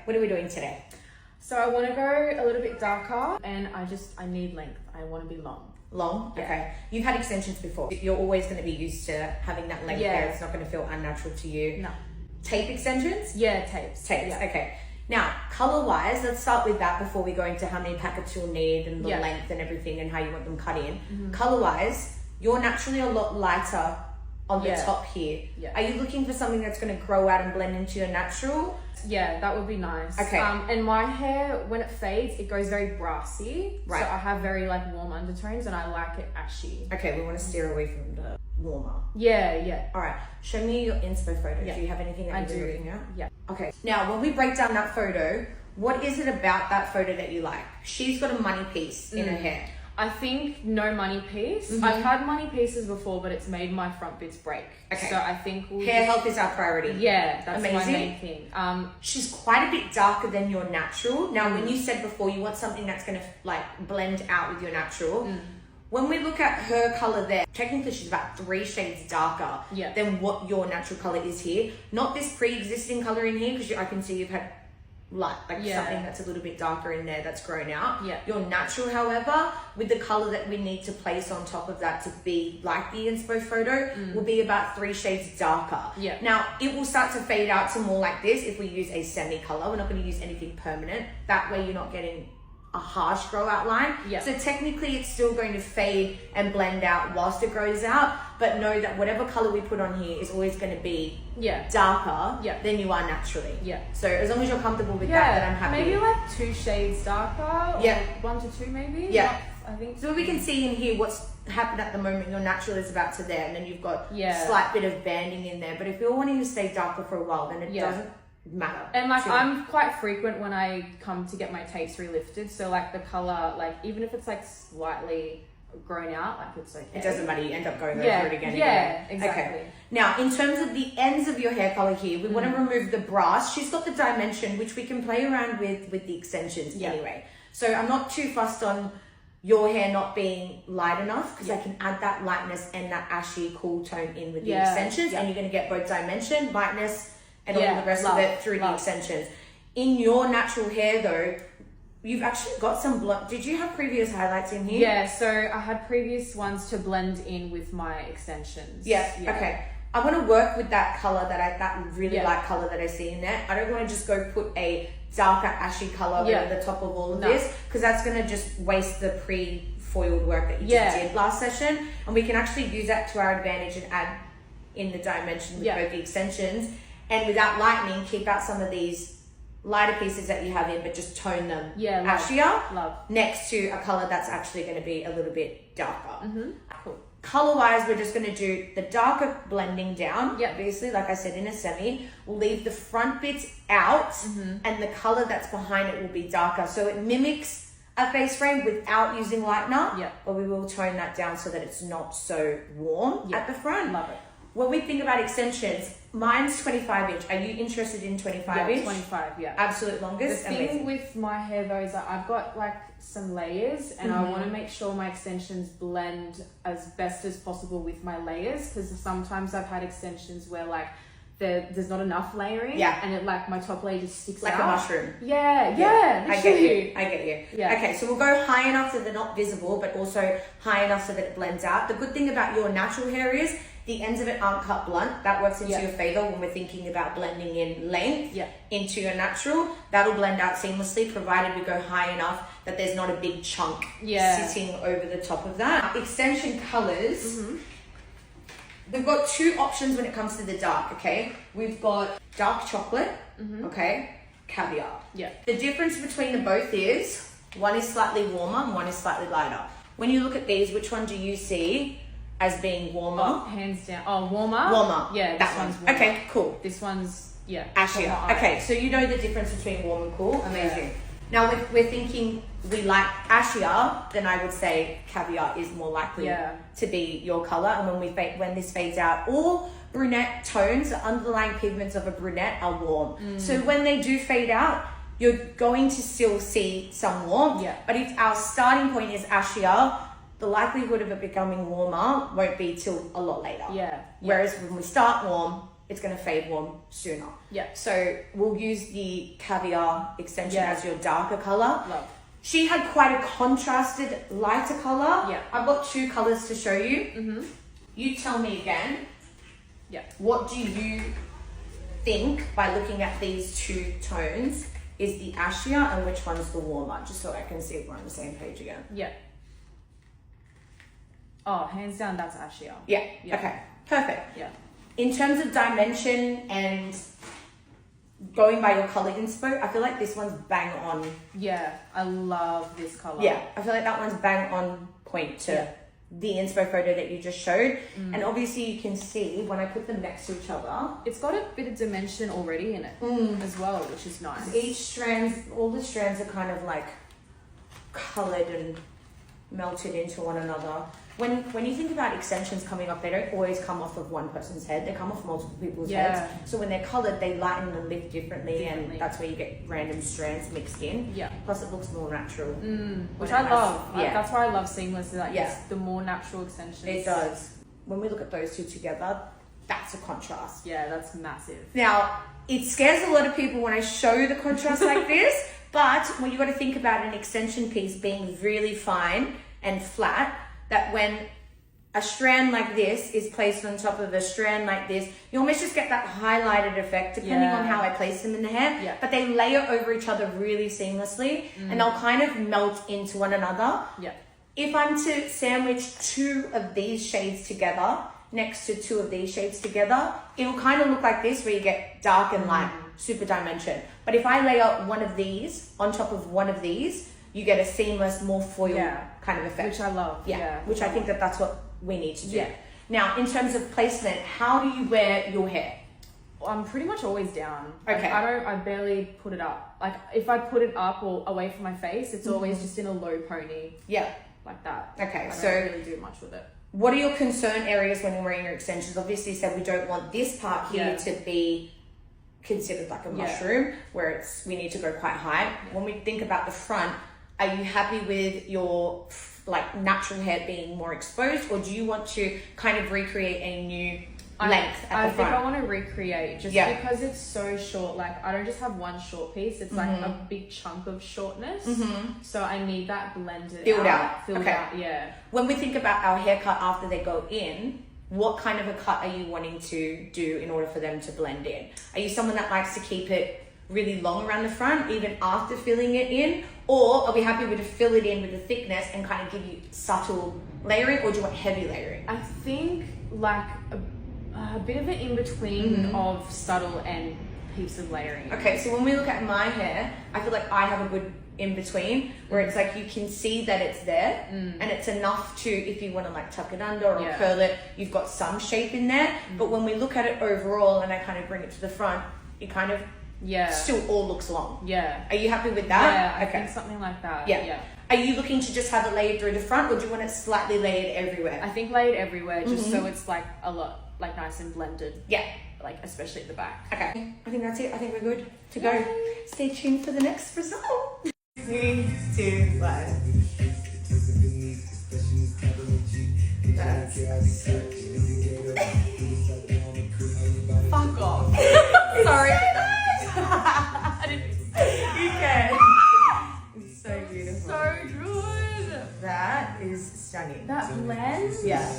what are we doing today? So I want to go a little bit darker, and I need length. I want to be long. Long? Yeah. Okay. You've had extensions before. You're always going to be used to having that length there. It's not going to feel unnatural to you. No. Tape extensions? Yeah, tapes. Tapes, yeah. okay. Now, color-wise, let's start with that before we go into how many packets you'll need and the length and everything and how you want them cut in. Color-wise, you're naturally a lot lighter on the top here. Yeah. Are you looking for something that's going to grow out and blend into your natural? Yeah, that would be nice. Okay. And my hair, when it fades, it goes very brassy. Right. So I have very like warm undertones, and I like it ashy. Okay, we want to steer away from the warmer. Yeah. All right, show me your inspo photo. Yeah. Do you have anything that you're looking at? Yeah. Okay, now when we break down that photo, what is it about that photo that you like? She's got a money piece in her hair. I think no money piece. I've had money pieces before, but it's made my front bits break. Okay. So I think Hair health is our priority. Yeah, that's my Amazing. main thing. She's quite a bit darker than your natural. Now, when you said before you want something that's going to like blend out with your natural, when we look at her color there, technically she's about 3 shades darker than what your natural color is here. Not this pre-existing color in here, because I can see you've had something that's a little bit darker in there that's grown out. Yeah. Your natural, however, with the color that we need to place on top of that to be like the inspo photo, will be about 3 shades darker. Yeah. Now, it will start to fade out to more like this if we use a semi-color. We're not going to use anything permanent. That way you're not getting a harsh grow out line. Yeah. So technically it's still going to fade and blend out whilst it grows out, but know that whatever color we put on here is always going to be darker than you are naturally. Yeah. So as long as you're comfortable with that, then I'm happy. Maybe like 2 shades darker. Yeah. Or 1 to 2 maybe. Yeah. I think. So we can see in here what's happened at the moment. Your natural is about to there, and then you've got slight bit of banding in there. But if you're wanting to stay darker for a while, then it doesn't matter. And like I'm quite frequent when I come to get my tapes relifted, so like the color, like even if it's like slightly grown out, like it's okay. It doesn't matter, you end up going over it again. Exactly. Okay. Now, in terms of the ends of your hair color here, we want to remove the brass. She's got the dimension, which we can play around with the extensions anyway. So I'm not too fussed on your hair not being light enough, because I can add that lightness and that ashy cool tone in with the extensions, and you're going to get both dimension, lightness, and all the rest of it through the extensions. In your natural hair though, you've actually got some did you have previous highlights in here? Yeah, so I had previous ones to blend in with my extensions. Yeah. Okay. I want to work with that color that really light color that I see in there. I don't want to just go put a darker ashy color over the top of all of this, because that's going to just waste the pre-foiled work that you just did last session. And we can actually use that to our advantage and add in the dimension with both the extensions. And without lightening, keep out some of these lighter pieces that you have in, but just tone them ashier next to a color that's actually going to be a little bit darker. Cool. Color-wise, we're just going to do the darker blending down. Obviously, like I said, in a semi. We'll leave the front bits out, and the color that's behind it will be darker. So it mimics a face frame without using lightener, but we will tone that down so that it's not so warm at the front. Love it. When we think about extensions, mine's 25 inch. Are you interested in 25 inch? 25, Absolute longest. The thing with my hair though is that I've got like some layers, and I want to make sure my extensions blend as best as possible with my layers, because sometimes I've had extensions where like there's not enough layering, and it like my top layer just sticks like out. a mushroom. I get you. Okay, so we'll go high enough so they're not visible, but also high enough so that it blends out. The good thing about your natural hair is the ends of it aren't cut blunt. That works into your favor when we're thinking about blending in length into your natural. That'll blend out seamlessly, provided we go high enough that there's not a big chunk sitting over the top of that. Extension colors. They've got 2 options when it comes to the dark, okay? We've got dark chocolate, okay? Caviar. The difference between the both is, one is slightly warmer and one is slightly lighter. When you look at these, which one do you see as being warmer? Oh, hands down. Oh, warmer? Warmer. Yeah, that one's warmer. Okay, cool. This one's, ashier. Okay, so you know the difference between warm and cool. Amazing. Now, if we're thinking we like ashier, then I would say caviar is more likely to be your color. And when this fades out, all brunette tones, the underlying pigments of a brunette are warm. So when they do fade out, you're going to still see some warmth. But if our starting point is ashier, the likelihood of it becoming warmer won't be till a lot later. Whereas when we start warm, it's going to fade warm sooner. Yeah. So we'll use the caviar extension Yeah. as your darker color. Love. She had quite a contrasted lighter color. Yeah. I've got 2 colors to show you. Mm-hmm. You tell me again. Yeah. What do you think, by looking at these 2 tones, is the ashier and which one's the warmer? Just so I can see if we're on the same page again. Yeah. Oh, hands down, that's ashier. Yeah. Yeah. Okay. Perfect. Yeah. In terms of dimension and going by your color inspo, I feel like this one's bang on. Yeah, I love this color. Yeah, I feel like that one's bang on point to the inspo photo that you just showed. And obviously you can see when I put them next to each other, It's got a bit of dimension already in it as well, which is nice. each strand, all the strands are kind of like colored and melted into one another. When you think about extensions coming up, they don't always come off of one person's head. They come off multiple people's heads. So when they're colored, they lighten and lift differently, and that's where you get random strands mixed in. Yeah. Plus, it looks more natural. Which I love. Yeah. That's why I love seamless. Like, Yeah. it's the more natural extensions. It does. When we look at those 2 together, that's a contrast. Yeah, that's massive. Now, it scares a lot of people when I show the contrast like this, but when you got to think about an extension piece being really fine and flat, that when a strand like this is placed on top of a strand like this, you almost just get that highlighted effect depending on how I place them in the hair. Yeah. But they layer over each other really seamlessly and they'll kind of melt into one another. Yeah. If I'm to sandwich 2 of these shades together next to 2 of these shades together, it'll kind of look like this, where you get dark and light, super dimension. But if I layer one of these on top of one of these, you get a seamless, more foil kind of effect. Which I love. Yeah, which I think that's what we need to do. Yeah. Now, in terms of placement, how do you wear your hair? I'm pretty much always down. Okay. I barely put it up. Like, if I put it up or away from my face, it's always just in a low pony. Yeah. Like that. Okay, I so don't really do much with it. What are your concern areas when you're wearing your extensions? Obviously, you said we don't want this part here to be considered like a mushroom, where we need to go quite high. When we think about the front, are you happy with your like natural hair being more exposed, or do you want to kind of recreate a new length at the front? I think I want to recreate just because it's so short. Like, I don't just have one short piece. It's like a big chunk of shortness. So I need that blended Filled out. Yeah. When we think about our haircut after they go in, what kind of a cut are you wanting to do in order for them to blend in? Are you someone that likes to keep it really long around the front even after filling it in, or are we happy with to fill it in with the thickness and kind of give you subtle layering, or do you want heavy layering? I think like a bit of an in-between of subtle and heaps of layering. Okay, so when we look at my hair, I feel like I have a good in-between where it's like you can see that it's there and it's enough to, if you want to like tuck it under or curl it, you've got some shape in there. But when we look at it overall and I kind of bring it to the front, it kind of still all looks long. Yeah. Are you happy with that? Yeah, I think something like that. Yeah. Are you looking to just have it layered through the front, or do you want it slightly layered everywhere? I think layered everywhere, just so it's like a lot, like nice and blended. Yeah. Like, especially at the back. Okay. I think that's it. I think we're good to go. Stay tuned for the next result. 3, 2, 1. Fuck off. Sorry. You can. It's so beautiful. So good. That is stunning. That blend. Yeah.